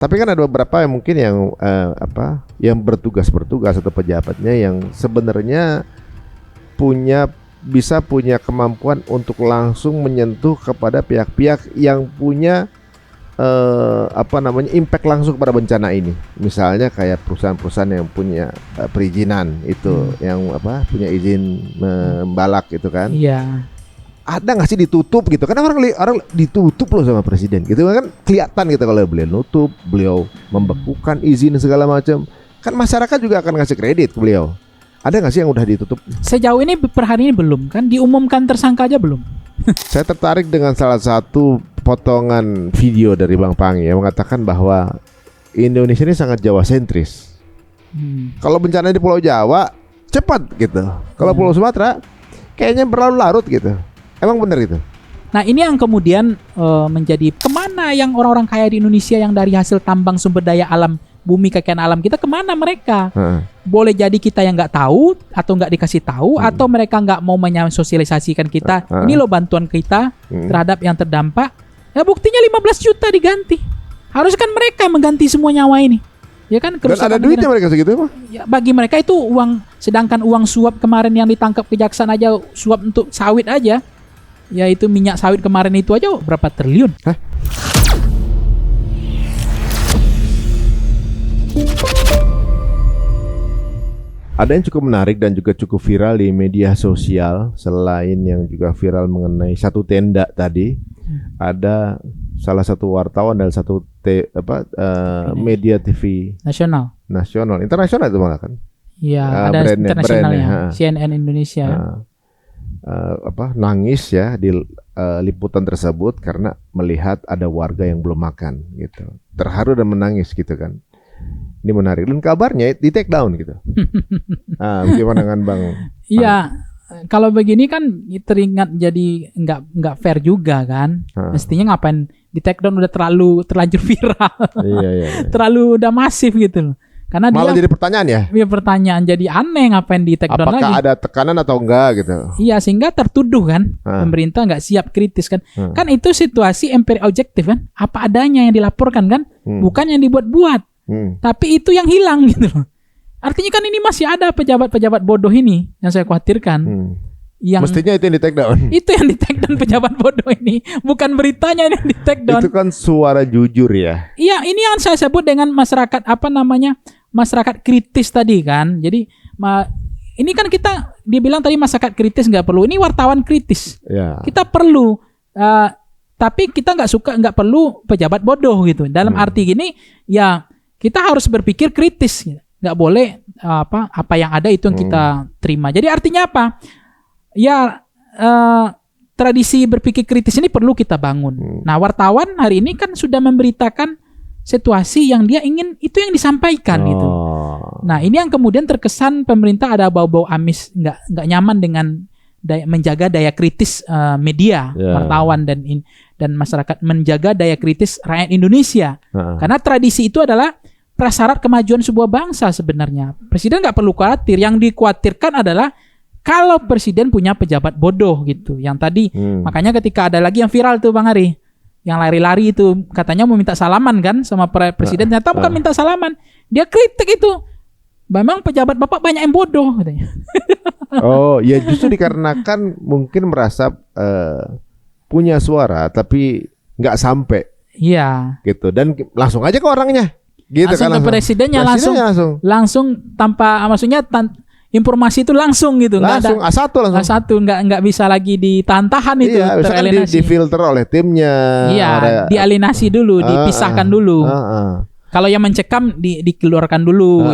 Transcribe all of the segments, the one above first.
Tapi kan ada beberapa yang mungkin yang bertugas atau pejabatnya yang sebenarnya bisa punya kemampuan untuk langsung menyentuh kepada pihak-pihak yang punya impact langsung pada bencana ini. Misalnya kayak perusahaan-perusahaan yang punya perizinan itu, yang punya izin membalak itu kan. Iya. Ada nggak sih ditutup gitu kan, orang ditutup loh sama presiden gitu kan, kelihatan gitu kalau beliau nutup, beliau membekukan izin segala macam, kan masyarakat juga akan ngasih kredit ke beliau. Ada nggak sih yang udah ditutup? Sejauh ini per hari ini belum kan, diumumkan tersangka aja belum. Saya tertarik dengan salah satu potongan video dari Bang Pangi yang mengatakan bahwa Indonesia ini sangat Jawa sentris. Kalau bencana di Pulau Jawa cepat gitu, kalau Pulau Sumatera kayaknya berlarut-larut gitu. Emang benar itu? Nah ini yang kemudian menjadi kemana yang orang-orang kaya di Indonesia yang dari hasil tambang sumber daya alam, bumi kekayaan alam kita, kemana mereka? Boleh jadi kita yang nggak tahu atau nggak dikasih tahu, atau mereka nggak mau mensosialisasikan kita. Ini loh bantuan kita terhadap yang terdampak. Ya buktinya 15 juta diganti. Harus kan mereka yang mengganti semua nyawa ini. Ya kan? Dan ada duitnya mereka segitu apa? Ya, bagi mereka itu uang, sedangkan uang suap kemarin yang ditangkap kejaksaan aja, suap untuk sawit aja, yaitu minyak sawit kemarin itu aja berapa triliun. Ada yang cukup menarik dan juga cukup viral di media sosial. Selain yang juga viral mengenai satu tenda tadi, ada salah satu wartawan dan satu media TV nasional, internasional itu malah kan. Ya, ada internasionalnya, CNN Indonesia. Nangis ya di liputan tersebut karena melihat ada warga yang belum makan gitu. Terharu dan menangis gitu kan. Ini menarik, dan kabarnya di take down gitu. Gimana dengan Bang? Iya, kalau begini kan teringat jadi nggak fair juga kan. Mestinya ngapain di take down, udah terlanjur viral. Iya. Terlalu udah masif gitu loh. Karena malah jadi pertanyaan ya? Iya, pertanyaan jadi aneh, ngapain di take down lagi? Apakah ada tekanan atau enggak gitu? Iya, sehingga tertuduh kan, pemerintah nggak siap kritis kan. Kan itu situasi empirik objektif kan, apa adanya yang dilaporkan kan, bukan yang dibuat-buat. Tapi itu yang hilang gitu loh. Artinya kan ini masih ada pejabat-pejabat bodoh ini yang saya khawatirkan. Yang mestinya itu yang di take down. Itu yang di take down pejabat bodoh ini, bukan beritanya yang di take down. Itu kan suara jujur ya. Iya, ini yang saya sebut dengan masyarakat masyarakat kritis tadi kan. Jadi ini kan kita dibilang tadi masyarakat kritis nggak perlu. Ini wartawan kritis. Ya. Kita perlu, tapi kita nggak perlu pejabat bodoh gitu. Dalam arti gini, ya kita harus berpikir kritis. Nggak boleh apa yang ada itu yang kita terima. Jadi artinya apa? Ya tradisi berpikir kritis ini perlu kita bangun. Nah, wartawan hari ini kan sudah memberitakan situasi yang dia ingin, itu yang disampaikan gitu. Nah, ini yang kemudian terkesan pemerintah ada bau-bau amis, nggak nyaman dengan menjaga daya kritis media, wartawan dan masyarakat, menjaga daya kritis rakyat Indonesia. Karena tradisi itu adalah prasyarat kemajuan sebuah bangsa sebenarnya. Presiden nggak perlu khawatir. Yang dikhawatirkan adalah kalau presiden punya pejabat bodoh gitu. Yang tadi, makanya ketika ada lagi yang viral tuh Bang Ari, yang lari-lari itu katanya mau minta salaman kan sama presiden, ternyata bukan minta salaman, dia kritik itu. Memang pejabat bapak banyak yang bodoh katanya. Oh ya, justru dikarenakan mungkin merasa punya suara tapi nggak sampai. Iya. Gitu, dan langsung aja ke orangnya. Gitu langsung kan, ke presidennya langsung tanpa, maksudnya informasi itu langsung gitu, langsung A1 nggak bisa lagi ditahan itu, teralienasi, difilter oleh timnya, dialienasi dulu, dipisahkan dulu. Kalau yang mencekam dikeluarkan dulu.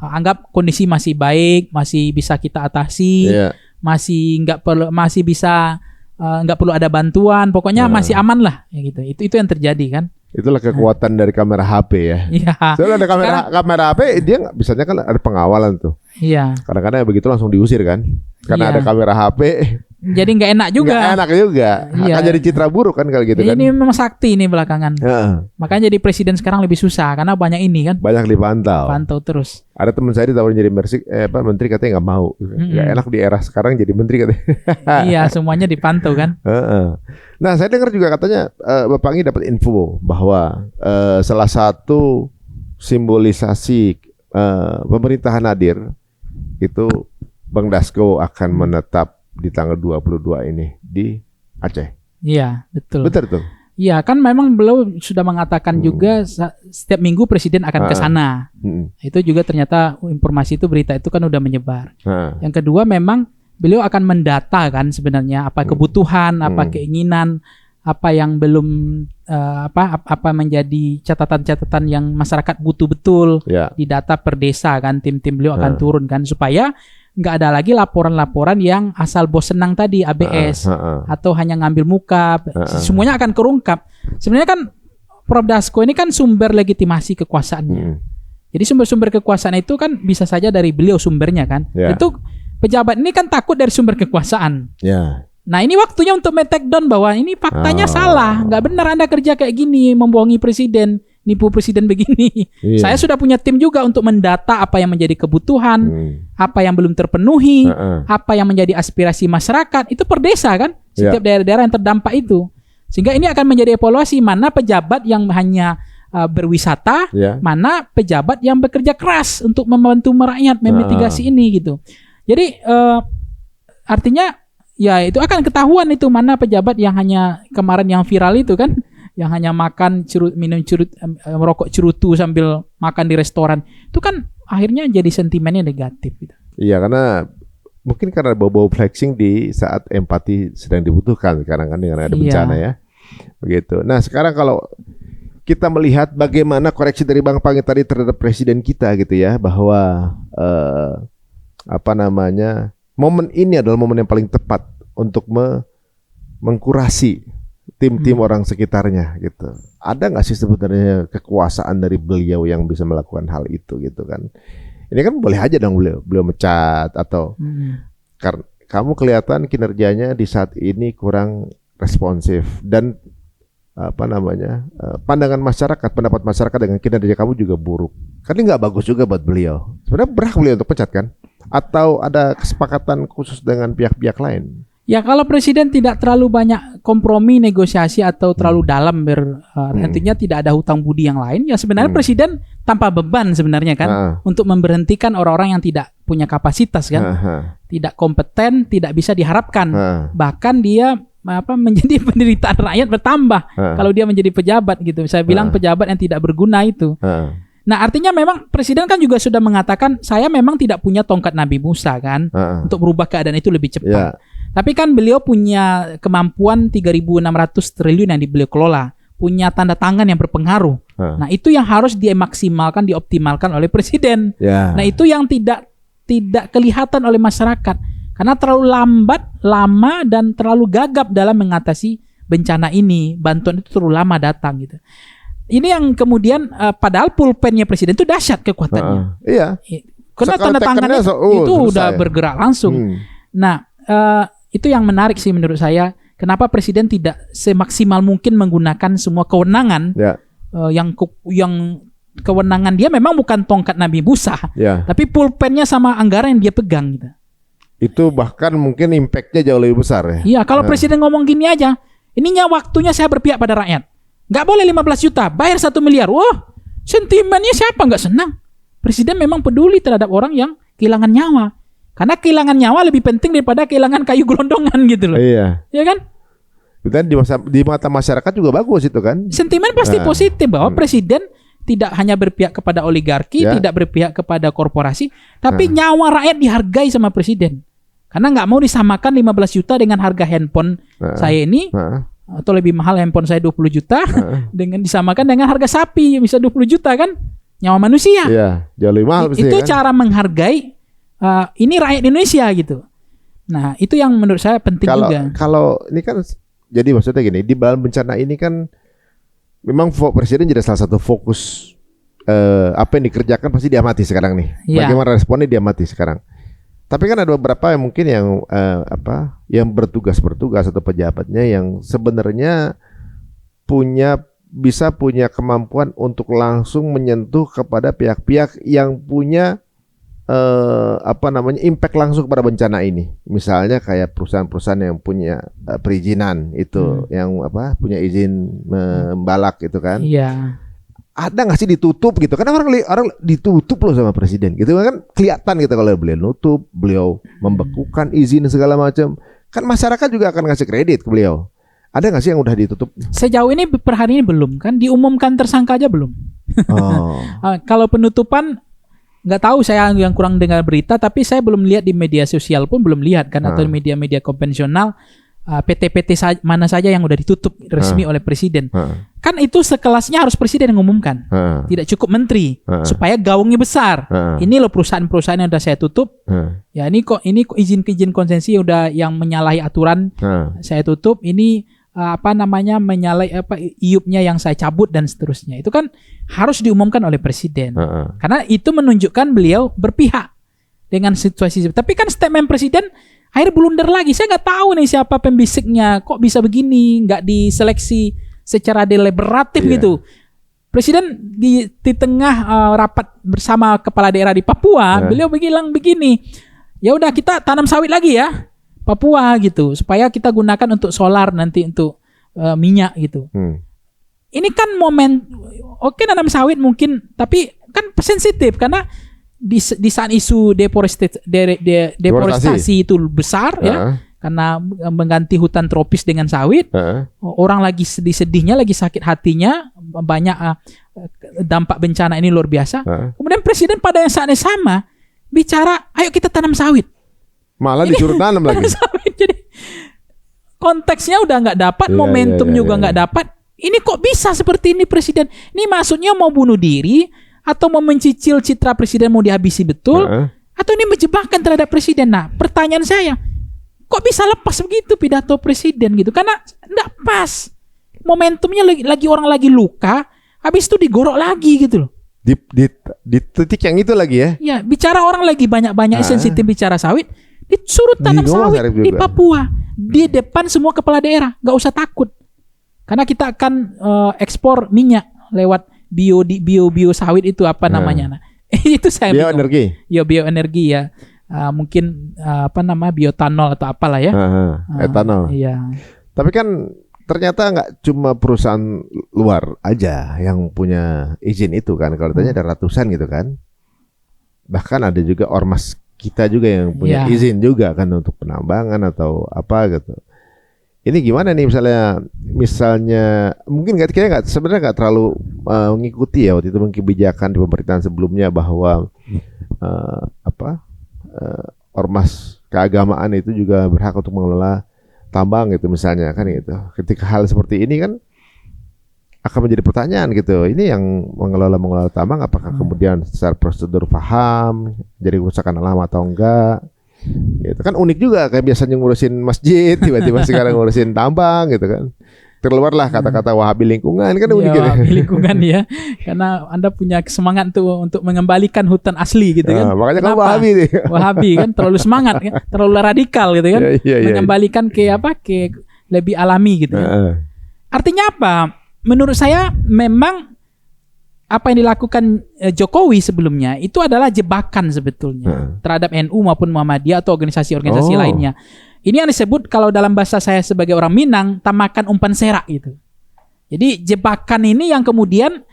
Anggap kondisi masih baik, masih bisa kita atasi, masih nggak perlu ada bantuan, pokoknya masih aman lah, ya gitu. Itu yang terjadi kan. Itulah kekuatan dari kamera HP ya. Iya. Soalnya ada kamera HP, dia bisanya kan ada pengawalan tuh. Iya. Kadang-kadang begitu langsung diusir kan, karena ada kamera HP. Jadi nggak enak juga. Nggak enak juga. Iya. Akan jadi citra buruk kan kalau gitu kan. Ini memang sakti ini belakangan. Makanya jadi presiden sekarang lebih susah karena banyak ini kan. Banyak dipantau. Pantau terus. Ada teman saya ditawarin jadi menteri, katanya nggak mau. Nggak enak di era sekarang jadi menteri katanya. Iya, semuanya dipantau kan. Nah, saya dengar juga katanya Bapak ini dapat info bahwa salah satu simbolisasi pemerintahan hadir itu Bang Dasko akan menetap di tanggal 22 ini di Aceh. Iya, betul. Betul tuh. Iya, kan memang beliau sudah mengatakan juga setiap minggu presiden akan ke sana. Itu juga ternyata informasi itu, berita itu kan udah menyebar. Yang kedua memang beliau akan mendata kan sebenarnya apa kebutuhan, apa keinginan, apa yang belum apa menjadi catatan-catatan yang masyarakat butuh betul di data per desa kan, tim-tim beliau akan turun kan supaya nggak ada lagi laporan-laporan yang asal bos senang tadi ABS atau hanya ngambil muka, semuanya akan terungkap. Sebenarnya kan Prof Dasko ini kan sumber legitimasi kekuasaannya. Jadi sumber-sumber kekuasaan itu kan bisa saja dari beliau sumbernya kan. Itu pejabat ini kan takut dari sumber kekuasaan. Nah ini waktunya untuk take down bahwa ini faktanya salah, nggak benar Anda kerja kayak gini, membohongi presiden, nipu presiden begini. Saya sudah punya tim juga untuk mendata apa yang menjadi kebutuhan, apa yang belum terpenuhi, apa yang menjadi aspirasi masyarakat. Itu per desa kan, setiap daerah-daerah yang terdampak itu. Sehingga ini akan menjadi evaluasi mana pejabat yang hanya berwisata, mana pejabat yang bekerja keras untuk membantu merakyat memitigasi ini gitu. Jadi artinya ya itu akan ketahuan itu mana pejabat yang hanya kemarin yang viral itu kan, yang hanya makan merokok cerutu sambil makan di restoran. Itu kan akhirnya jadi sentimennya negatif gitu. Iya, karena mungkin karena bau-bau flexing di saat empati sedang dibutuhkan sekarang kan dengan ada bencana ya. Begitu. Nah, sekarang kalau kita melihat bagaimana koreksi dari Bang Pangi tadi terhadap presiden kita gitu ya, bahwa momen ini adalah momen yang paling tepat untuk mengkurasi tim-tim orang sekitarnya gitu. Ada nggak sih sebenarnya kekuasaan dari beliau yang bisa melakukan hal itu gitu kan? Ini kan boleh aja dong beliau mecat atau karena kamu kelihatan kinerjanya di saat ini kurang responsif dan pandangan masyarakat, pendapat masyarakat dengan kinerja kamu juga buruk. Kan ini nggak bagus juga buat beliau. Sebenarnya berhak beliau untuk pecat kan? Atau ada kesepakatan khusus dengan pihak-pihak lain? Ya kalau presiden tidak terlalu banyak kompromi, negosiasi atau terlalu dalam artinya tidak ada hutang budi yang lain, ya sebenarnya presiden tanpa beban sebenarnya kan untuk memberhentikan orang-orang yang tidak punya kapasitas kan, tidak kompeten, tidak bisa diharapkan, bahkan dia menjadi penderitaan rakyat bertambah kalau dia menjadi pejabat gitu. Saya bilang pejabat yang tidak berguna itu. Nah artinya memang presiden kan juga sudah mengatakan saya memang tidak punya tongkat Nabi Musa kan untuk merubah keadaan itu lebih cepat. Tapi kan beliau punya kemampuan 3.600 triliun yang beliau kelola, punya tanda tangan yang berpengaruh. Nah itu yang harus dimaksimalkan, dioptimalkan oleh presiden. Nah itu yang tidak kelihatan oleh masyarakat karena terlalu lambat, lama dan terlalu gagap dalam mengatasi bencana ini. Bantuan itu terlalu lama datang gitu. Ini yang kemudian padahal pulpennya presiden itu dahsyat kekuatannya. Karena tanda tangannya itu udah bergerak langsung. Nah, itu yang menarik sih menurut saya. Kenapa presiden tidak semaksimal mungkin menggunakan semua kewenangan yang kewenangan dia memang bukan tongkat Nabi Musa, tapi pulpennya sama anggaran yang dia pegang gitu. Itu bahkan mungkin impactnya jauh lebih besar ya. Iya, kalau presiden ngomong gini aja, ininya waktunya saya berpihak pada rakyat. Nggak boleh 15 juta, bayar 1 miliar. Wah, sentimennya siapa nggak senang? Presiden memang peduli terhadap orang yang kehilangan nyawa. Karena kehilangan nyawa lebih penting daripada kehilangan kayu gelondongan gitu loh. Iya kan? Dan di mata masyarakat juga bagus itu kan. Sentimen pasti positif bahwa presiden tidak hanya berpihak kepada oligarki, tidak berpihak kepada korporasi, tapi nyawa rakyat dihargai sama presiden. Karena nggak mau disamakan 15 juta dengan harga handphone saya ini. Atau lebih mahal handphone saya 20 juta dengan disamakan dengan harga sapi bisa 20 juta kan, nyawa manusia. Iya, jauh lebih mahal itu kan? Cara menghargai ini rakyat Indonesia gitu. Nah, itu yang menurut saya penting juga. Kalau ini kan jadi maksudnya gini, di dalam bencana ini kan memang presiden jadi salah satu fokus apa yang dikerjakan pasti diamati sekarang nih. Bagaimana responnya diamati sekarang. Tapi kan ada beberapa yang mungkin yang bertugas atau pejabatnya yang sebenarnya bisa punya kemampuan untuk langsung menyentuh kepada pihak-pihak yang punya impact langsung pada bencana ini. Misalnya kayak perusahaan-perusahaan yang punya perizinan itu, yang punya izin membalak gitu kan. Iya. Ada nggak sih ditutup gitu? Karena orang ditutup loh sama presiden gitu kan, kelihatan gitu kalau beliau nutup, beliau membekukan izin segala macam. Kan masyarakat juga akan ngasih kredit ke beliau. Ada nggak sih yang udah ditutup? Sejauh ini per hari ini belum kan, diumumkan tersangka aja belum. Kalau penutupan nggak tahu, saya yang kurang dengar berita, tapi saya belum lihat di media sosial pun belum lihat kan, atau media-media konvensional PT-PT mana saja yang udah ditutup resmi oleh presiden. Kan itu sekelasnya harus presiden yang mengumumkan, tidak cukup menteri, supaya gaungnya besar. Ini loh perusahaan-perusahaan yang udah saya tutup. Ya ini kok izin konsesi udah yang menyalahi aturan saya tutup. Ini menyalahi iupnya yang saya cabut dan seterusnya. Itu kan harus diumumkan oleh presiden. Karena itu menunjukkan beliau berpihak dengan situasi. Tapi kan statement presiden akhirnya blunder lagi. Saya nggak tahu nih siapa pembisiknya. Kok bisa begini? Nggak diseleksi secara deliberatif gitu. Presiden di tengah rapat bersama kepala daerah di Papua, beliau bilang begini. Ya udah kita tanam sawit lagi ya. Papua gitu, supaya kita gunakan untuk solar nanti, untuk minyak gitu. Ini kan momen, oke nanam sawit mungkin, tapi kan sensitif karena di saat isu deforestasi itu besar ya, karena mengganti hutan tropis dengan sawit, orang lagi sedih-sedihnya, lagi sakit hatinya, banyak dampak bencana ini luar biasa. Kemudian presiden pada yang saatnya sama bicara, ayo kita tanam sawit. Malah disuruh tanam lagi. Jadi konteksnya udah nggak dapat, momentum juga nggak dapat. Ini kok bisa seperti ini presiden? Ini maksudnya mau bunuh diri atau mau mencicil citra presiden mau dihabisi betul? Atau ini menjebakkan terhadap presiden? Nah, pertanyaan saya, kok bisa lepas begitu pidato presiden gitu? Karena nggak pas. Momentumnya lagi orang lagi luka, habis itu digorok lagi gitu loh. Di titik yang itu lagi ya? Ya, bicara orang lagi banyak sensitif bicara sawit. Disuruh tanam sawit di Papua di depan semua kepala daerah, nggak usah takut karena kita akan ekspor minyak lewat bio sawit itu namanya. Nah, itu saya bioenergi ya, mungkin biotanol atau apalah ya, etanol. Iya. Tapi kan ternyata nggak cuma perusahaan luar aja yang punya izin itu kan, kalau tanya ada ratusan gitu kan, bahkan ada juga ormas kita juga yang punya izin juga kan untuk penambangan atau apa gitu. Ini gimana nih misalnya mungkin sebenarnya nggak terlalu mengikuti ya waktu itu kebijakan di pemerintahan sebelumnya bahwa ormas keagamaan itu juga berhak untuk mengelola tambang gitu misalnya kan gitu. Ketika hal seperti ini kan akan menjadi pertanyaan gitu. Ini yang mengelola tambang apakah kemudian secara prosedur paham jadi kerusakan alam atau enggak? Gitu kan unik juga, kayak biasanya ngurusin masjid tiba-tiba sekarang ngurusin tambang gitu kan. Terkeluarlah kata-kata Wahabi lingkungan kan unik gitu. Wahabi lingkungan ya. Karena Anda punya semangat tuh untuk mengembalikan hutan asli gitu kan. Makanya kan Wahabi nih. Wahabi kan terlalu semangat kan, terlalu radikal gitu kan. Mengembalikan ke lebih alami gitu kan. Artinya apa? Menurut saya memang apa yang dilakukan Jokowi sebelumnya itu adalah jebakan sebetulnya terhadap NU maupun Muhammadiyah atau organisasi-organisasi lainnya. Ini yang disebut kalau dalam bahasa saya sebagai orang Minang, tamakan umpan serak gitu. Jadi jebakan ini yang kemudian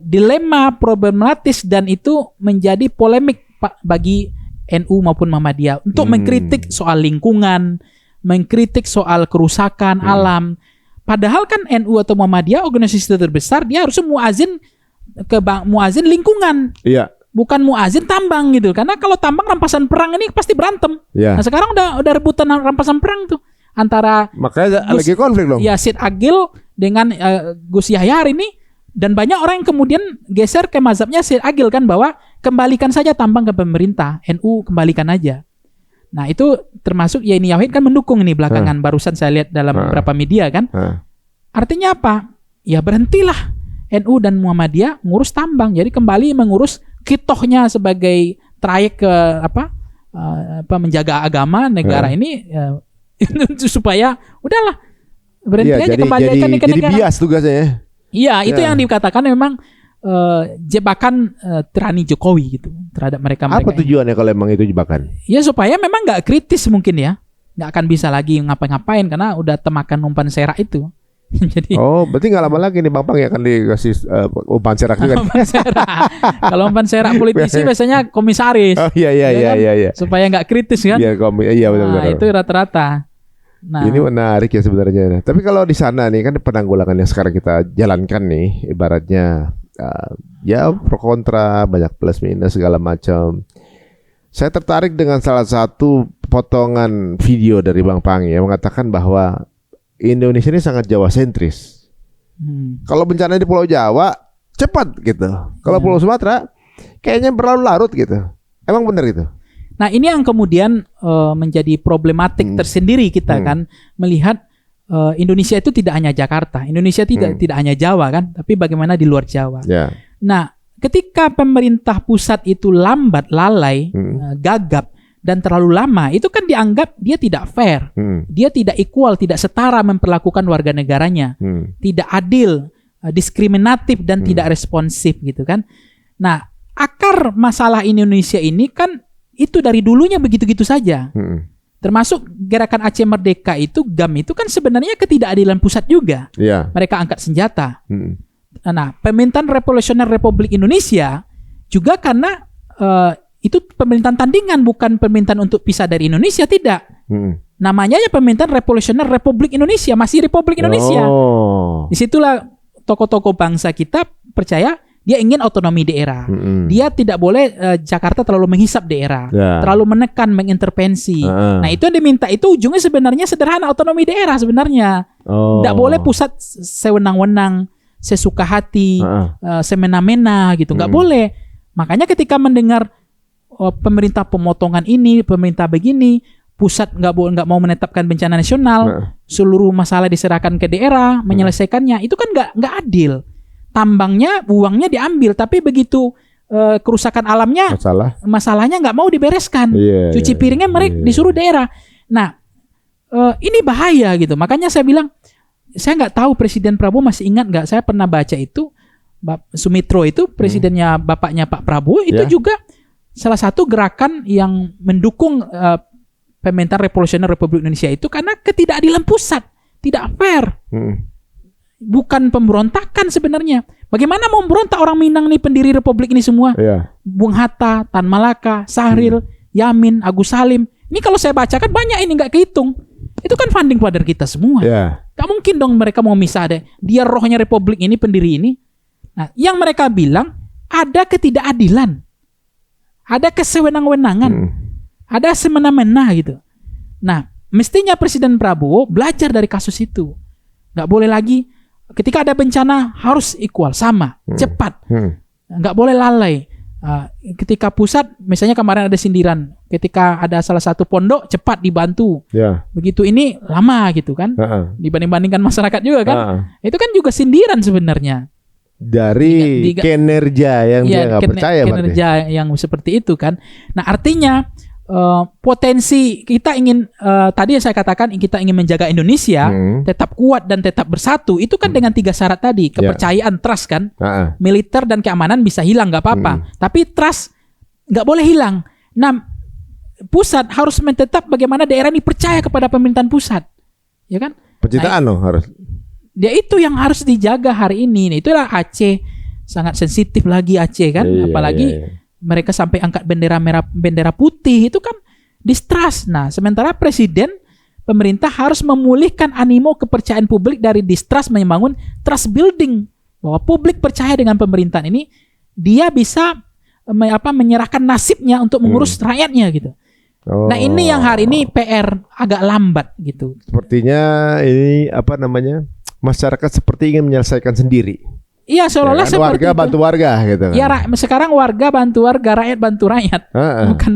dilema problematis dan itu menjadi polemik bagi NU maupun Muhammadiyah untuk mengkritik soal lingkungan, mengkritik soal kerusakan alam. Padahal kan NU atau Muhammadiyah organisasi terbesar, dia harusnya muazin lingkungan. Iya. Bukan muazin tambang gitu. Karena kalau tambang rampasan perang ini pasti berantem. Iya. Nah, sekarang udah rebutan rampasan perang tuh antara makanya lagi konflik dong. Ya Syed Agil dengan Gus Yahya hari ini, dan banyak orang yang kemudian geser ke mazhabnya Syed Agil kan, bahwa kembalikan saja tambang ke pemerintah, NU kembalikan aja. Nah itu termasuk Yeni Wahid kan mendukung ini belakangan, barusan saya lihat dalam beberapa media kan. Artinya apa? Ya berhentilah NU dan Muhammadiyah ngurus tambang, jadi kembali mengurus kitohnya sebagai trayek ke menjaga agama negara ini supaya udahlah berhenti aja, kembalikan ke negara. Jadi bias tugasnya ya. Iya, itu yang dikatakan memang jebakan tirani Jokowi gitu terhadap mereka. Apa tujuannya kalau emang itu jebakan? Ya supaya memang nggak kritis mungkin ya, nggak akan bisa lagi ngapa-ngapain karena udah temakan umpan serak itu. Jadi, berarti nggak lama lagi nih Bang Pang ya akan dikasih umpan serak juga. Umpan serak. Kalau umpan serak politisi biasanya komisaris. Oh iya. Supaya nggak kritis kan? Iya betul. Nah, itu rata-rata. Nah, ini menarik ya sebenarnya. Tapi kalau di sana nih kan penanggulangan yang sekarang kita jalankan nih, ibaratnya ya pro kontra, banyak plus minus segala macam. Saya tertarik dengan salah satu potongan video dari Bang Pangi yang mengatakan bahwa Indonesia ini sangat Jawa sentris. Kalau bencana di Pulau Jawa cepat gitu. Kalau Pulau Sumatera kayaknya berlarut-larut gitu. Emang benar itu? Nah ini yang kemudian menjadi problematik tersendiri kita kan melihat Indonesia itu tidak hanya Jakarta, Indonesia tidak hanya Jawa kan, tapi bagaimana di luar Jawa. Yeah. Nah ketika pemerintah pusat itu lambat, lalai, gagap dan terlalu lama, itu kan dianggap dia tidak fair, dia tidak equal, tidak setara memperlakukan warga negaranya, tidak adil, diskriminatif dan tidak responsif gitu kan. Nah akar masalah Indonesia ini kan itu dari dulunya begitu-gitu saja. Termasuk gerakan Aceh Merdeka itu, GAM itu kan sebenarnya ketidakadilan pusat juga. Yeah. Mereka angkat senjata. Nah, pemerintahan Revolusioner Republik Indonesia juga karena itu pemerintahan tandingan, bukan pemerintahan untuk pisah dari Indonesia, tidak. Namanya ya pemerintahan Revolusioner Republik Indonesia, masih Republik Indonesia. Disitulah tokoh-tokoh bangsa kita percaya dia ingin otonomi daerah. Dia tidak boleh Jakarta terlalu menghisap daerah, terlalu menekan, mengintervensi. Nah itu yang diminta itu ujungnya sebenarnya sederhana, otonomi daerah sebenarnya. Tidak boleh pusat sewenang-wenang, sesuka hati, semena-mena gitu, nggak boleh. Makanya ketika mendengar pemerintah pemotongan ini, pemerintah begini, pusat nggak mau menetapkan bencana nasional, seluruh masalah diserahkan ke daerah, menyelesaikannya, itu kan nggak adil. Tambangnya, uangnya diambil, tapi begitu kerusakan alamnya, masalahnya nggak mau dibereskan. Cuci piringnya mereka disuruh daerah. Nah, ini bahaya gitu. Makanya saya bilang, saya nggak tahu Presiden Prabowo masih ingat nggak? Saya pernah baca itu, Sumitro itu presidennya bapaknya Pak Prabowo itu juga salah satu gerakan yang mendukung pemerintahan Revolusioner Republik Indonesia itu karena ketidakadilan pusat, tidak fair. Bukan pemberontakan sebenarnya. Bagaimana mau memberontak orang Minang nih, pendiri Republik ini semua? Bung Hatta, Tan Malaka, Sahril, Yamin, Agus Salim. Ini kalau saya baca kan banyak ini nggak kehitung. Itu kan funding father kita semua. Gak mungkin dong mereka mau misah deh. Dia rohnya Republik ini, pendiri ini. Nah, yang mereka bilang ada ketidakadilan, ada kesewenang-wenangan, ada semena-mena gitu. Nah, mestinya Presiden Prabowo belajar dari kasus itu. Gak boleh lagi. Ketika ada bencana harus equal, sama, cepat, nggak boleh lalai. Ketika pusat, misalnya kemarin ada sindiran, ketika ada salah satu pondok cepat dibantu, begitu ini lama gitu kan, dibanding-bandingkan masyarakat juga kan, itu kan juga sindiran sebenarnya. Dari kinerja yang dia nggak percaya, kinerja yang seperti itu kan. Nah artinya potensi kita ingin tadi yang saya katakan kita ingin menjaga Indonesia tetap kuat dan tetap bersatu itu kan dengan 3 syarat tadi, kepercayaan, trust kan, militer dan keamanan bisa hilang nggak apa-apa, tapi trust nggak boleh hilang. Nah pusat harus tetap bagaimana daerah ini percaya kepada pemerintahan pusat, ya kan? Pencitraan loh harus. Dia itu yang harus dijaga hari ini. Nah, itulah Aceh sangat sensitif lagi Aceh kan, apalagi mereka sampai angkat bendera merah, bendera putih, itu kan distrust. Nah, sementara presiden, pemerintah harus memulihkan animo kepercayaan publik dari distrust, membangun trust building bahwa publik percaya dengan pemerintahan ini, dia bisa menyerahkan nasibnya untuk mengurus rakyatnya gitu. Nah, ini yang hari ini PR agak lambat gitu. Sepertinya ini masyarakat seperti ingin menyelesaikan sendiri. Iya, seolah-olah ya kan? Warga itu. Bantu warga gitu. Ya, sekarang warga bantu warga, rakyat bantu rakyat. Bukan.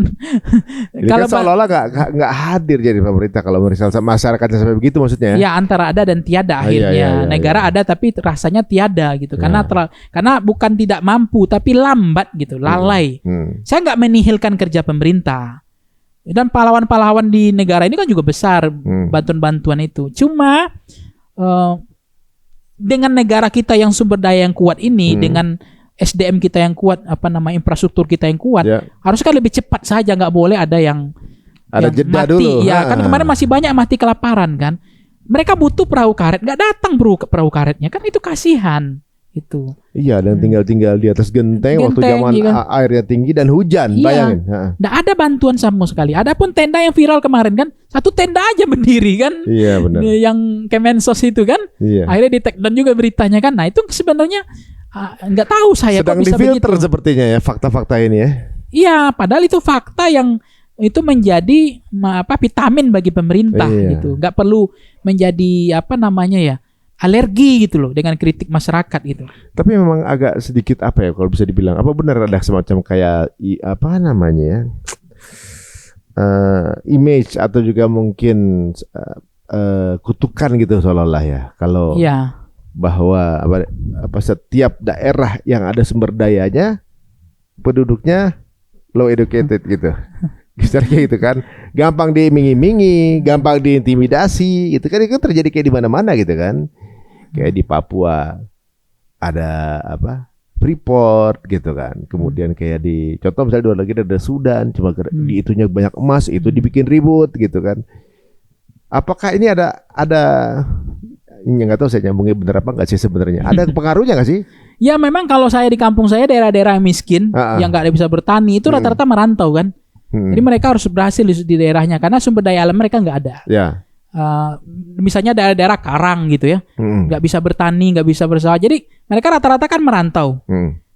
Kalau kan seolah-olah nggak hadir jadi pemerintah kalau misalnya masyarakatnya sampai begitu maksudnya. Ya, antara ada dan tiada akhirnya. Negara ada tapi rasanya tiada gitu. Karena bukan tidak mampu tapi lambat gitu, lalai. Saya nggak menihilkan kerja pemerintah. Dan pahlawan-pahlawan di negara ini kan juga besar bantuan-bantuan itu. Cuma dengan negara kita yang sumber daya yang kuat ini, dengan SDM kita yang kuat, infrastruktur kita yang kuat, harus kan lebih cepat saja, nggak boleh ada yang jeda mati. Dulu. Ya kan kemarin masih banyak mati kelaparan kan. Mereka butuh perahu karet, nggak datang perahu karetnya kan, itu kasihan itu. Iya, dan tinggal di atas genteng waktu zaman airnya tinggi dan hujan, bayangin. Nggak ada bantuan sama sekali. Adapun tenda yang viral kemarin kan, satu tenda aja berdiri kan. Iya benar. Yang Kemensos itu kan, akhirnya di take down juga beritanya kan. Nah itu sebenarnya nggak tahu saya sedang kok bisa difilter begitu. Sepertinya ya fakta-fakta ini ya. Iya, padahal itu fakta yang itu menjadi vitamin bagi pemerintah gitu. Nggak perlu menjadi alergi gitu loh dengan kritik masyarakat gitu. Tapi memang agak sedikit kalau bisa dibilang benar ada semacam kayak image atau juga mungkin kutukan gitu seolah-olah ya kalau bahwa setiap daerah yang ada sumber dayanya penduduknya low educated gitu. Kayak gitu kan, gampang diiming-imingi, gampang diintimidasi gitu kan, itu terjadi kayak di mana-mana gitu kan. Kayak di Papua ada Freeport gitu kan. Kemudian kayak di contoh misalnya dua lagi ada Sudan, cuma di itunya banyak emas, itu dibikin ribut gitu kan. Apakah ini ada nggak tahu saya nyambungnya bener apa nggak sih sebenarnya. Ada pengaruhnya nggak sih? Ya memang kalau saya di kampung saya daerah-daerah miskin yang nggak bisa bertani itu rata-rata merantau kan. Jadi mereka harus berhasil di daerahnya karena sumber daya alam mereka nggak ada. Misalnya daerah-daerah karang gitu ya, nggak bisa bertani, nggak bisa bersawah. Jadi mereka rata-rata kan merantau.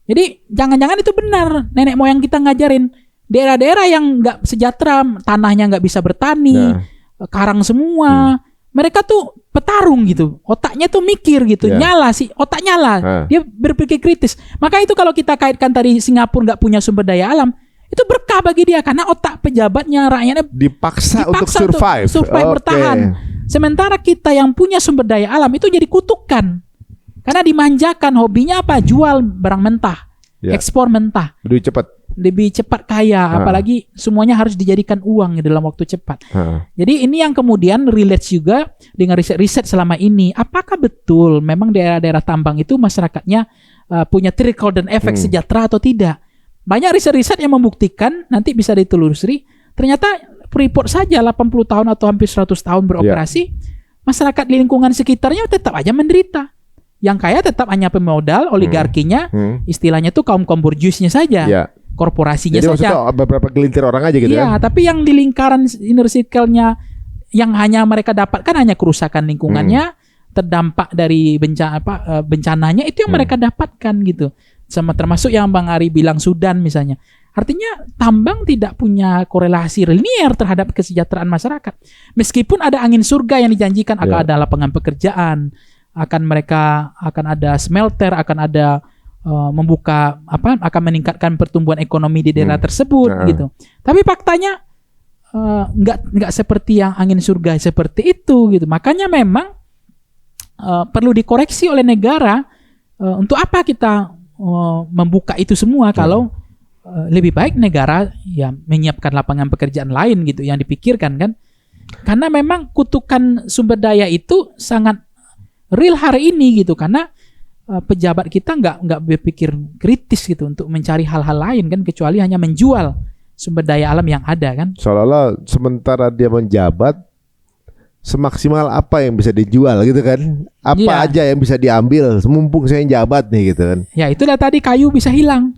Jadi jangan-jangan itu benar nenek moyang kita ngajarin daerah-daerah yang nggak sejahtera, tanahnya nggak bisa bertani, karang semua. Mereka tuh petarung gitu, otaknya tuh mikir gitu, nyala sih, otak nyala, dia berpikir kritis. Maka itu kalau kita kaitkan tadi Singapura nggak punya sumber daya alam, itu berkah bagi dia karena otak pejabatnya, rakyatnya dipaksa untuk survive bertahan. Sementara kita yang punya sumber daya alam itu jadi kutukan karena dimanjakan, hobinya jual barang mentah, ekspor mentah, lebih cepat kaya, apalagi semuanya harus dijadikan uang dalam waktu cepat. Jadi ini yang kemudian relate juga dengan riset selama ini. Apakah betul memang daerah-daerah tambang itu masyarakatnya punya trickle down efek sejahtera atau tidak? Banyak riset-riset yang membuktikan, nanti bisa ditelusuri, ternyata Freeport saja 80 tahun atau hampir 100 tahun beroperasi, masyarakat di lingkungan sekitarnya tetap aja menderita. Yang kaya tetap hanya pemodal, oligarkinya, istilahnya tuh kaum borjuisnya saja. Korporasinya jadi saja. Jadi beberapa gelintir orang aja gitu ya. Tapi yang di lingkaran inner circle-nya yang hanya mereka dapatkan hanya kerusakan lingkungannya, terdampak dari bencananya itu yang mereka dapatkan gitu. Sama termasuk yang Bang Ari bilang Sudan misalnya. Artinya tambang tidak punya korelasi linier terhadap kesejahteraan masyarakat. Meskipun ada angin surga yang dijanjikan akan ada lapangan pekerjaan, akan ada smelter, akan ada akan meningkatkan pertumbuhan ekonomi di daerah tersebut gitu. Tapi faktanya nggak seperti yang angin surga seperti itu gitu. Makanya memang perlu dikoreksi oleh negara. Untuk apa kita membuka itu semua kalau lebih baik negara menyiapkan lapangan pekerjaan lain gitu yang dipikirkan kan. Karena memang kutukan sumber daya itu sangat real hari ini gitu, karena pejabat kita nggak berpikir kritis gitu untuk mencari hal-hal lain kan, kecuali hanya menjual sumber daya alam yang ada kan. Seolah-olah sementara dia menjabat, semaksimal apa yang bisa dijual gitu kan, apa aja yang bisa diambil mumpung saya yang jabat nih gitu kan. Ya itulah tadi, kayu bisa hilang,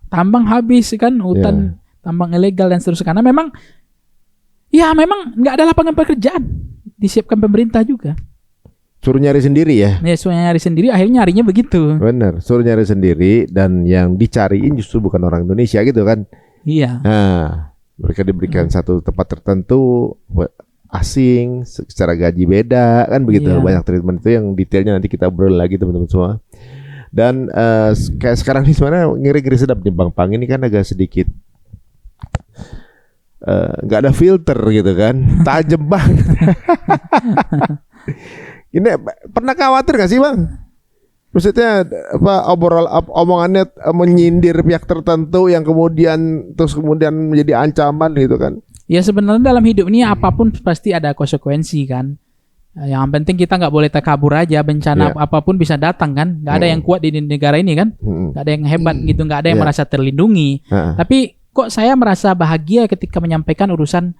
tambang habis kan, hutan tambang ilegal dan seterusnya, karena memang nggak ada lapangan pekerjaan disiapkan pemerintah juga. Suruh nyari sendiri ya. Suruh nyari sendiri, akhirnya nyarinya begitu. Bener, suruh nyari sendiri, dan yang dicariin justru bukan orang Indonesia gitu kan. Iya. Nah, mereka diberikan satu tempat tertentu, asing, secara gaji beda kan begitu. Banyak treatment itu yang detailnya nanti kita obrol lagi teman-teman semua. Dan kayak sekarang ini sebenarnya ngeri-ngeri sedap nih Bang Pang, ini kan agak sedikit nggak ada filter gitu kan, tajam banget. Ini pernah khawatir gak sih Bang? Maksudnya omongannya menyindir pihak tertentu yang kemudian menjadi ancaman gitu kan? Ya sebenarnya dalam hidup ini apapun pasti ada konsekuensi kan. Yang penting kita nggak boleh takabur aja, bencana apapun bisa datang kan, nggak ada yang kuat di negara ini kan, nggak ada yang hebat gitu, nggak ada yang merasa terlindungi. Tapi kok saya merasa bahagia ketika menyampaikan urusan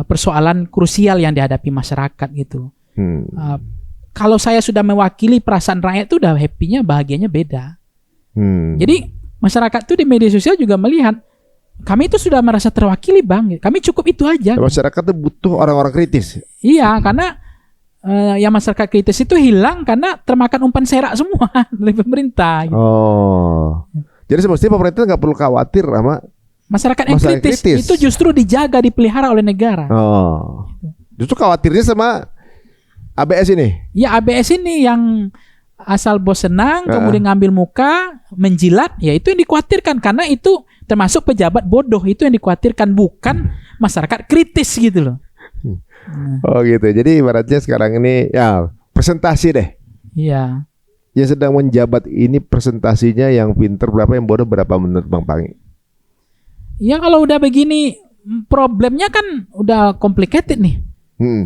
persoalan krusial yang dihadapi masyarakat gitu. Kalau saya sudah mewakili perasaan rakyat itu udah happy-nya, bahagianya beda. Jadi masyarakat tuh di media sosial juga melihat kami itu sudah merasa terwakili bang, kami cukup itu aja. Masyarakat tuh butuh orang-orang kritis. Iya, karena yang masyarakat kritis itu hilang karena termakan umpan serak semua dari pemerintah. Gitu. Jadi semestinya pemerintah nggak perlu khawatir sama masyarakat yang kritis. Itu justru dijaga, dipelihara oleh negara. Justru khawatirnya sama ABS ini. Ya ABS ini yang asal bos senang, kemudian ngambil muka, menjilat, ya itu yang dikhawatirkan karena itu termasuk pejabat bodoh, itu yang dikhawatirkan, bukan masyarakat kritis gitu loh. Oh gitu. Jadi ibaratnya sekarang ini ya presentasi deh. Iya. Yang sedang menjabat ini presentasinya yang pinter berapa, yang bodoh berapa menurut Bang Pangi? Ya kalau udah begini problemnya kan udah complicated nih.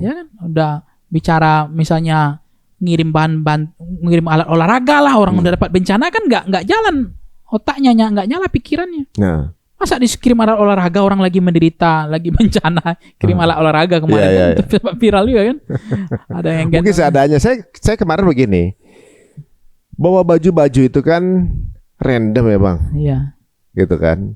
Ya kan udah bicara misalnya ngirim ngirim alat olahraga lah, orang udah dapat bencana kan nggak jalan otaknya, nggak nyala pikirannya. Nah. Masa dikirim alat olahraga, orang lagi menderita, lagi bencana, kirim alat olahraga kemarin itu viral juga kan. Ada yang mungkin seadanya. Saya kemarin begini, bawa baju-baju itu kan random ya bang. Iya. Gitu kan.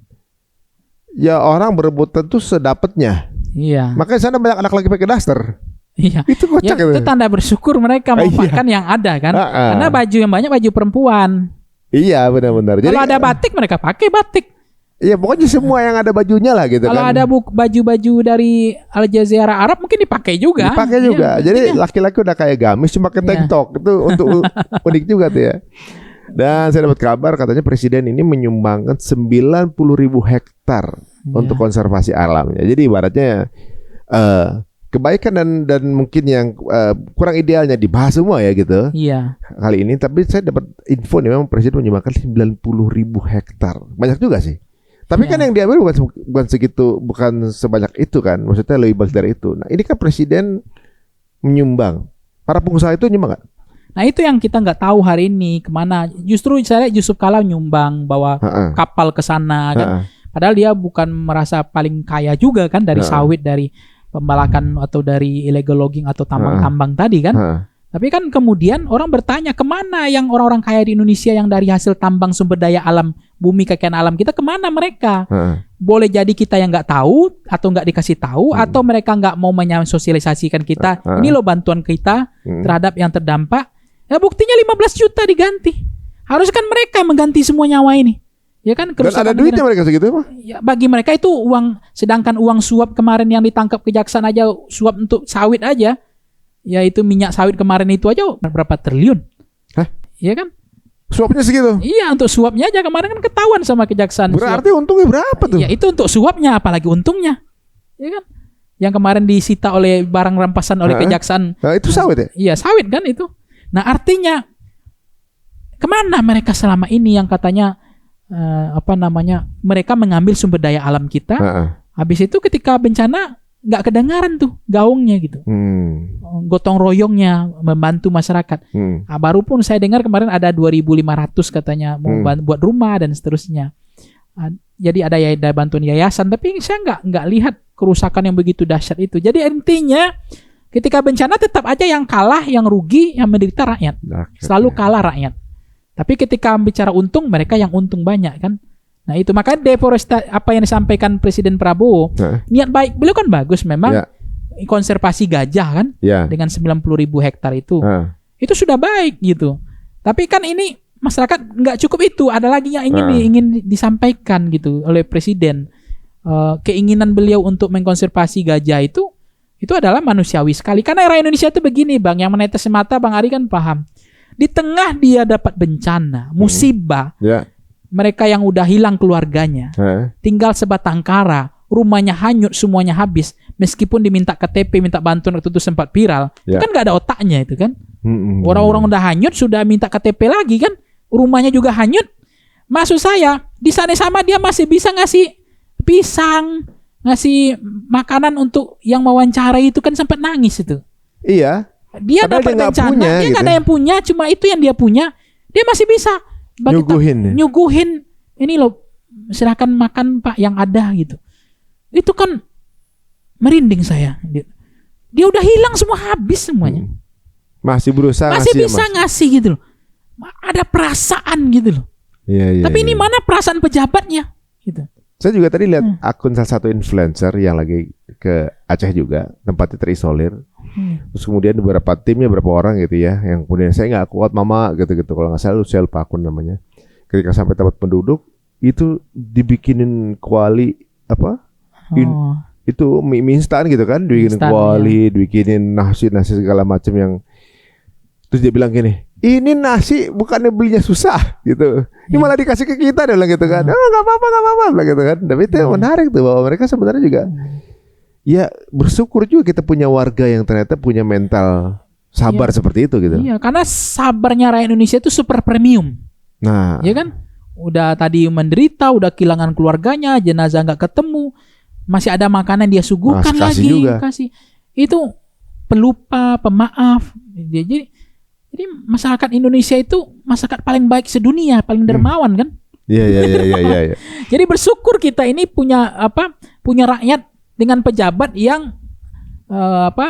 Ya orang berebutan tuh sedapatnya. Iya. Makanya sana banyak anak lagi pakai daster. Iya. Itu kocak ya, itu tanda bersyukur mereka memanfaatkan yang ada kan. Karena baju yang banyak baju perempuan. Iya benar-benar. Kalau ada batik mereka pakai batik. Iya pokoknya semua yang ada bajunya lah gitu. Kalau kan. ada baju-baju dari Al Jazeera Arab mungkin dipakai juga. Dipakai juga. Jadi laki-laki udah kayak gamis cuma pakai tank top. Itu untuk unik juga tuh ya. Dan saya dapat kabar katanya presiden ini menyumbangkan 90.000 hektar untuk konservasi alamnya. Jadi ibaratnya kebaikan dan mungkin yang kurang idealnya dibahas semua ya gitu. Iya. Kali ini tapi saya dapat info nih memang presiden menyumbangkan 90.000 hektar. Banyak juga sih. Tapi kan yang diambil bukan segitu, bukan sebanyak itu kan. Maksudnya lebih banyak dari itu. Nah ini kan presiden menyumbang. Para pengusaha itu nyumbang nggak? Nah itu yang kita nggak tahu hari ini kemana. Justru saya Yusuf Kala nyumbang bawa kapal ke sana kan. Padahal dia bukan merasa paling kaya juga kan dari sawit, dari pembalakan atau dari illegal logging atau tambang-tambang tadi kan. Tapi kan kemudian orang bertanya kemana yang orang-orang kaya di Indonesia yang dari hasil tambang sumber daya alam, bumi kekayaan alam kita, kemana mereka? Boleh jadi kita yang nggak tahu atau nggak dikasih tahu atau mereka nggak mau menyosialisasikan kita. Ini loh bantuan kita terhadap yang terdampak. Ya buktinya 15 juta diganti. Harus kan mereka mengganti semua nyawa ini. Ya kan, dan ada duitnya mereka segitu mah. Ya, bagi mereka itu uang, sedangkan uang suap kemarin yang ditangkap kejaksaan aja, suap untuk sawit aja. Ya itu minyak sawit kemarin itu aja berapa triliun. Hah? Iya kan? Suapnya segitu? Iya, untuk suapnya aja kemarin kan ketahuan sama kejaksaan. Berarti untungnya berapa tuh? Ya itu untuk suapnya, apalagi untungnya. Iya kan? Yang kemarin disita oleh barang rampasan oleh kejaksaan. Nah, itu sawit ya? Iya, sawit kan itu. Nah, artinya kemana mereka selama ini yang katanya mereka mengambil sumber daya alam kita. Habis itu ketika bencana nggak kedengaran tuh gaungnya gitu, gotong royongnya membantu masyarakat. Baru pun saya dengar kemarin ada 2.500 katanya mau buat rumah dan seterusnya. Jadi ada bantuan yayasan, tapi saya nggak lihat kerusakan yang begitu dahsyat itu. Jadi intinya ketika bencana tetap aja yang kalah, yang rugi, yang menderita rakyat. Selalu kalah rakyat. Tapi ketika bicara untung, mereka yang untung banyak kan. Nah itu makanya deforestasi apa yang disampaikan Presiden Prabowo, niat baik beliau kan bagus memang, konservasi gajah kan dengan 90.000 hektar itu sudah baik gitu. Tapi kan ini masyarakat nggak cukup itu, ada lagi yang ingin disampaikan gitu oleh Presiden. Keinginan beliau untuk mengkonservasi gajah itu adalah manusiawi sekali. Karena era Indonesia itu begini bang, yang menetes mata Bang Ari kan paham. Di tengah dia dapat bencana, musibah. Mereka yang udah hilang keluarganya, tinggal sebatang kara, rumahnya hanyut, semuanya habis. Meskipun diminta KTP, minta bantuan waktu itu sempat viral, itu kan nggak ada otaknya itu kan. Orang-orang udah hanyut, sudah minta KTP lagi kan, rumahnya juga hanyut. Maksud saya, di sana sama dia masih bisa ngasih pisang, ngasih makanan untuk yang mewawancarai itu kan, sempat nangis itu. Iya. Dia dapat bencana, dia nggak ada yang punya, cuma itu yang dia punya, dia masih bisa nyuguhin ini loh, silakan makan Pak yang ada gitu. Itu kan merinding saya. Dia udah hilang semua, habis semuanya. Masih berusaha masih bisa ngasih gitu loh. Ada perasaan gitu loh. Iya, tapi ini mana perasaan pejabatnya gitu. Saya juga tadi lihat akun salah satu influencer yang lagi ke Aceh juga, tempatnya terisolir. Terus kemudian beberapa timnya, beberapa orang gitu ya, yang kemudian saya nggak kuat mama gitu-gitu, kalau nggak salah saya lupa akun namanya. Ketika sampai tempat penduduk itu dibikinin kuali itu mie instan gitu kan, dibikinin kuali, dibikinin nasi segala macam yang. Terus dia bilang gini, ini nasi bukannya belinya susah gitu, ini malah dikasih ke kita, dia bilang gitu kan. Oh nggak apa-apa bilang gitu kan. Tapi itu menarik tuh, bahwa mereka sebenarnya juga ya bersyukur juga kita punya warga yang ternyata punya mental sabar seperti itu gitu. Iya, karena sabarnya rakyat Indonesia itu super premium. Nah, ya kan, udah tadi menderita, udah kehilangan keluarganya, jenazah nggak ketemu, masih ada makanan dia suguhkan lagi, kasih. Itu pelupa, pemaaf. Jadi masyarakat Indonesia itu masyarakat paling baik sedunia, paling dermawan kan? Iya. Jadi bersyukur kita ini punya rakyat dengan pejabat yang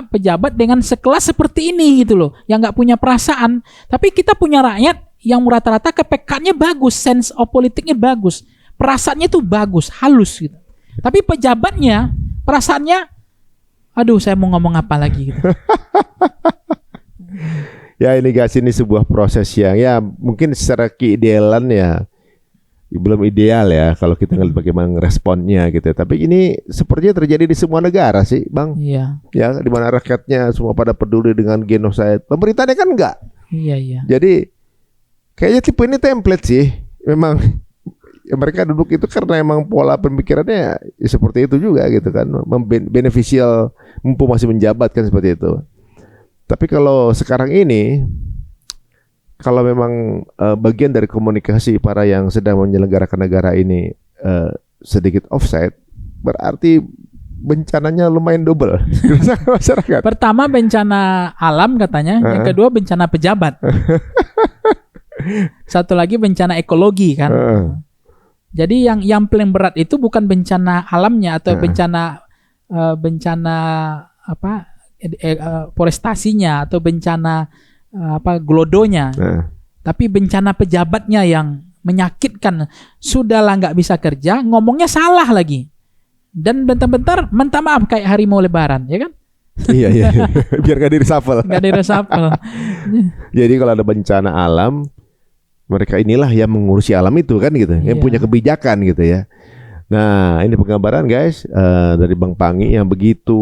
pejabat dengan sekelas seperti ini gitu loh, yang nggak punya perasaan. Tapi kita punya rakyat yang rata-rata kepekatnya bagus, sense of politiknya bagus, perasaannya tuh bagus, halus gitu. Tapi pejabatnya perasaannya, aduh saya mau ngomong apa lagi gitu. Ya ini guys, ini sebuah proses yang ya mungkin secara keidealan ya belum ideal ya kalau kita ngelihat bagaimana responnya gitu. Tapi ini sepertinya terjadi di semua negara sih, Bang. Iya. Ya, di mana rakyatnya semua pada peduli dengan genocide. Pemerintahnya kan enggak. Iya. Jadi kayaknya tipe ini template sih. Memang ya, mereka duduk itu karena emang pola pemikirannya ya seperti itu juga gitu kan. Beneficial mumpung masih menjabat kan seperti itu. Tapi kalau sekarang ini, kalau memang bagian dari komunikasi para yang sedang menyelenggarakan negara ini sedikit offside, berarti bencananya lumayan double masyarakat. Pertama bencana alam katanya, yang kedua bencana pejabat. Satu lagi bencana ekologi kan. Jadi yang paling berat itu bukan bencana alamnya atau bencana forestasinya atau bencana glodonya, tapi bencana pejabatnya yang menyakitkan. Sudahlah nggak bisa kerja, ngomongnya salah lagi, dan bentar-bentar minta maaf kayak hari mau lebaran, ya kan? Iya. Biar nggak di-reshuffle. Jadi kalau ada bencana alam, mereka inilah yang mengurusi alam itu kan gitu, yang punya kebijakan gitu ya. Nah, ini penggambaran guys dari Bang Pangi yang begitu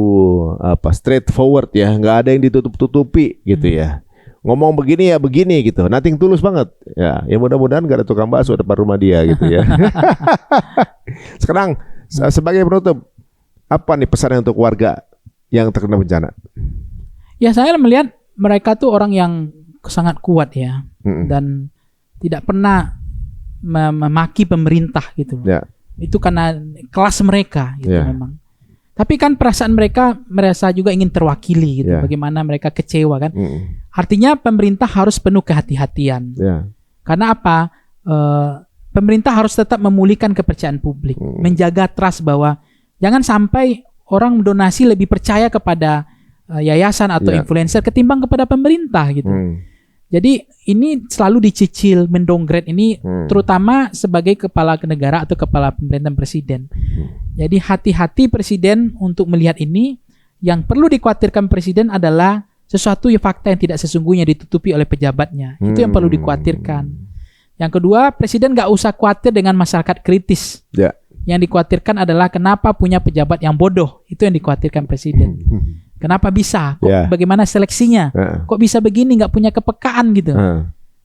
straightforward ya, nggak ada yang ditutup-tutupi gitu ya. Ngomong begini ya begini gitu, nothing tulus banget ya. Ya mudah-mudahan nggak ada tukang bakso depan rumah dia gitu ya. Sekarang sebagai penutup, apa nih pesannya untuk warga yang terkena bencana? Ya saya melihat mereka tuh orang yang sangat kuat ya, dan tidak pernah memaki pemerintah gitu. Ya. Itu karena kelas mereka gitu memang. Tapi kan perasaan mereka merasa juga ingin terwakili gitu. Bagaimana mereka kecewa kan. Artinya pemerintah harus penuh kehati-hatian. Karena apa? Pemerintah harus tetap memulihkan kepercayaan publik, menjaga trust bahwa jangan sampai orang donasi lebih percaya kepada yayasan atau influencer ketimbang kepada pemerintah gitu. Jadi ini selalu dicicil, mendowngrade ini terutama sebagai kepala negara atau kepala pemerintahan presiden. Jadi hati-hati presiden untuk melihat ini. Yang perlu dikhawatirkan presiden adalah sesuatu fakta yang tidak sesungguhnya ditutupi oleh pejabatnya. Itu yang perlu dikhawatirkan. Yang kedua, presiden gak usah khawatir dengan masyarakat kritis. Yang dikhawatirkan adalah kenapa punya pejabat yang bodoh. Itu yang dikhawatirkan presiden. Kenapa bisa? Bagaimana seleksinya? Kok bisa begini? Nggak punya kepekaan gitu.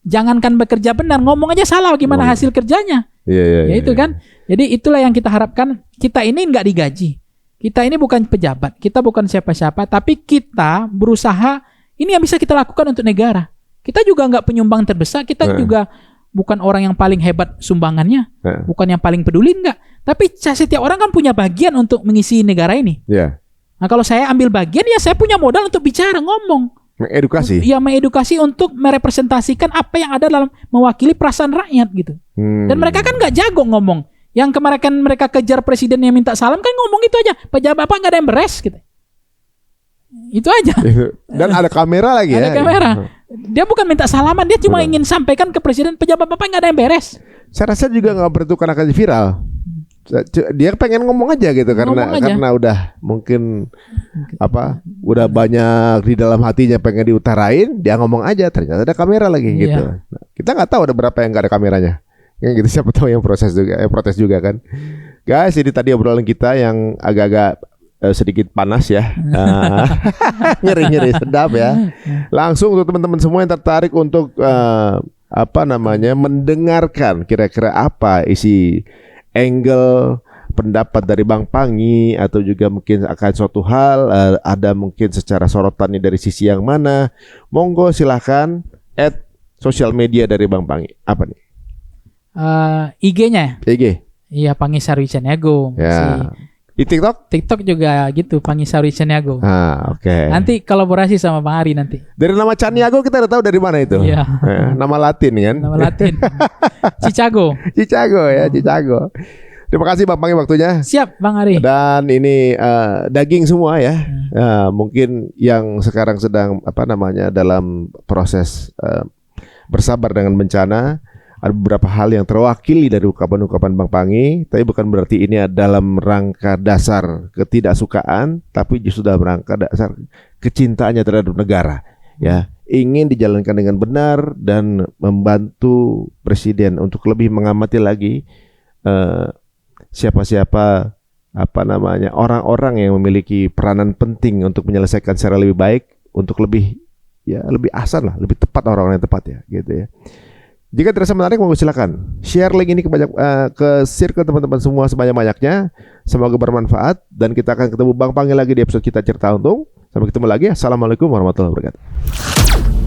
Jangankan bekerja benar, ngomong aja salah. Gimana hasil kerjanya? Ya itu kan. Jadi itulah yang kita harapkan. Kita ini nggak digaji. Kita ini bukan pejabat. Kita bukan siapa-siapa. Tapi kita berusaha. Ini yang bisa kita lakukan untuk negara. Kita juga nggak penyumbang terbesar. Kita juga bukan orang yang paling hebat sumbangannya. Bukan yang paling peduli, nggak. Tapi setiap orang kan punya bagian untuk mengisi negara ini. Nah kalau saya ambil bagian ya saya punya modal untuk bicara, ngomong. Mengedukasi. Ya, mengedukasi untuk merepresentasikan apa yang ada dalam mewakili perasaan rakyat gitu. Dan mereka kan nggak jago ngomong. Yang kemarin kan mereka kejar presiden yang minta salam kan ngomong itu aja. Pejabat apa nggak ada yang beres gitu. Itu aja. Dan ada kamera lagi ya. Ada kamera. Dia bukan minta salaman, dia cuma ingin sampaikan ke presiden pejabat bapak nggak ada yang beres. Saya rasa juga nggak perlu karena akan viral. Dia pengen ngomong aja gitu karena udah mungkin udah banyak di dalam hatinya pengen diutarain, dia ngomong aja, ternyata ada kamera lagi gitu. Nah, kita nggak tahu ada berapa yang nggak ada kameranya. Yang gitu siapa tahu yang protes juga kan. Guys, ini tadi obrolan kita yang agak-agak sedikit panas ya. Ngeri-ngeri sedap ya. Langsung untuk teman-teman semua yang tertarik untuk mendengarkan kira-kira apa isi angle pendapat dari Bang Pangi atau juga mungkin akan suatu hal ada mungkin secara sorotannya dari sisi yang mana, monggo silahkan add sosial media dari Bang Pangi. Apa nih? IG-nya. IG. Iya, Pangi Sarwi Caniago. Ya. Di TikTok? TikTok juga gitu, Pangi Sarwi Caniago. Oke. Nanti kolaborasi sama Bang Ari nanti. Dari nama Caniago kita udah tahu dari mana itu? Iya. Nama Latin kan? Nama Latin. Chicago. Chicago. Terima kasih Bang Pangi waktunya. Siap Bang Ari. Dan ini daging semua ya. Mungkin yang sekarang sedang dalam proses bersabar dengan bencana. Ada beberapa hal yang terwakili dari ungkapan-ungkapan Bang Pangi, tapi bukan berarti ini dalam rangka dasar ketidaksukaan, tapi justru dalam rangka dasar kecintaannya terhadap negara. Ya, ingin dijalankan dengan benar dan membantu presiden untuk lebih mengamati lagi siapa-siapa orang-orang yang memiliki peranan penting untuk menyelesaikan secara lebih baik, untuk lebih ahsan lah, lebih tepat orang-orang yang tepat ya, gitu ya. Jika terasa menarik, monggo silakan share link ini ke circle teman-teman semua sebanyak-banyaknya. Semoga bermanfaat dan kita akan ketemu Bang Pangi lagi di episode kita Cerita Untung. Sampai ketemu lagi. Assalamualaikum warahmatullahi wabarakatuh.